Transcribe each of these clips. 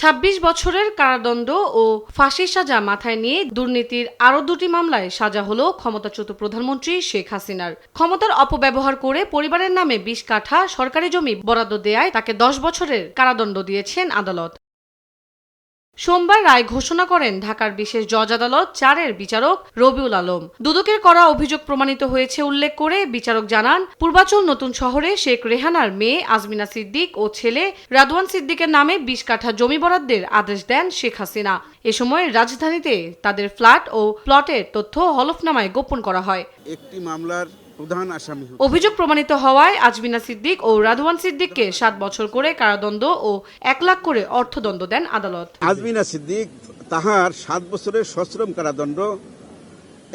২৬ বছরের কারাদণ্ড ও ফাঁসির সাজা মাথায় নিয়ে দুর্নীতির আরও দুটি মামলায় সাজা হলো ক্ষমতাচ্যুত প্রধানমন্ত্রী শেখ হাসিনার। ক্ষমতার অপব্যবহার করে পরিবারের নামে ২০ কাঠা সরকারি জমি বরাদ্দ দেয়ায় তাকে ১০ বছরের কারাদণ্ড দিয়েছেন আদালত। সোমবার রায় ঘোষণা করেন ঢাকার বিশেষ জজ আদালত ৪-এর বিচারক রবিউল আলম। দুদকের করা অভিযোগ প্রমাণিত হয়েছে উল্লেখ করে বিচারক জানান, পূর্বাচল নতুন শহরে শেখ রেহানার মেয়ে আজমিনা সিদ্দিক ও ছেলে রাদওয়ান সিদ্দিকের নামে ২০ কাঠা জমি বরাদ্দের আদেশ দেন শেখ হাসিনা। এ সময় রাজধানীতে তাদের ফ্ল্যাট ও প্লটের তথ্য হলফনামায় গোপন করা হয়। একটি মামলার প্রধান আসামি অভিযোগ প্রমাণিত হওয়ায় আজমিনা সিদ্দিক ও রাদওয়ান সিদ্দিককে ৭ বছর করে কারাদণ্ড ও ১ লাখ করে অর্থদণ্ড দেন আদালত। আজমিনা সিদ্দিক তাহার ৭ বছরের সশ্রম কারাদণ্ড,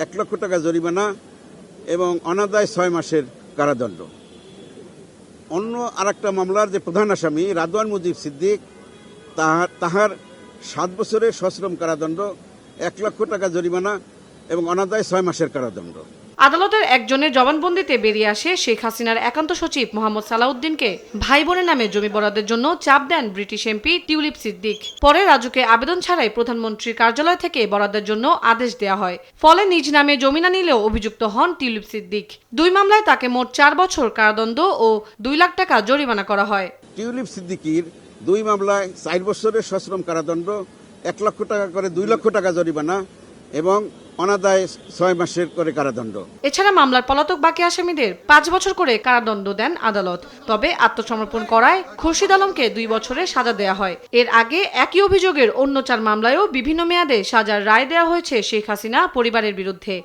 ১ লক্ষ টাকা জরিমানা এবং অনাদায় ৬ মাসের কারাদণ্ড। অন্য আরেকটা মামলার যে প্রধান আসামি রাদওয়ান মুজিব সিদ্দিক তাহার ৭ বছরের সশ্রম কারাদণ্ড, ১ লক্ষ টাকা জরিমানা এবং অনাদায় ৬ মাসের কারাদণ্ড। আদালতের একজনের জবানবন্দিতে বেরিয়ে আসে, শেখ হাসিনার একান্ত সচিব মোহাম্মদ সালাউদ্দিনকে ভাই বোনের নামে জমি বরাদ্দের জন্য চাপ দেন ব্রিটিশ এমপি টিউলিপ সিদ্দিক। পরে রাজুকে আবেদন ছাড়াই প্রধানমন্ত্রীর কার্যালয় থেকে বরাদ্দের জন্য আদেশ দেওয়া হয়। ফলে নিজ নামে জমি না নিলেও অভিযুক্ত হন টিউলিপ সিদ্দিক। ২ মামলায় তাকে মোট ৪ বছর কারাদণ্ড ও ২ লাখ টাকা জরিমানা করা হয়। টিউলিপ সিদ্দিকির ২ মামলায় ৪ বছরের সশ্রম কারাদণ্ড, ১ লক্ষ টাকা করে ২ লক্ষ টাকা জরিমানা এবং অনাদায় ৬ মাসের করে কারাদণ্ড। এছাড়া মামলার পলাতক বাকি আসামিদের ৫ বছর করে কারাদণ্ড দেন আদালত। তবে আত্মসমর্পণ করায় খুরশিদ আলমকে ২ বছরের সাজা দেওয়া হয়। এর আগে একই অভিযোগের অন্য ৪ মামলায়ও বিভিন্ন মেয়াদে সাজার রায় দেওয়া হয়েছে শেখ হাসিনা পরিবারের বিরুদ্ধে।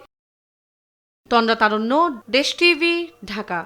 তন্দ্রা তারুণ্য, দেশ টিভি, ঢাকা।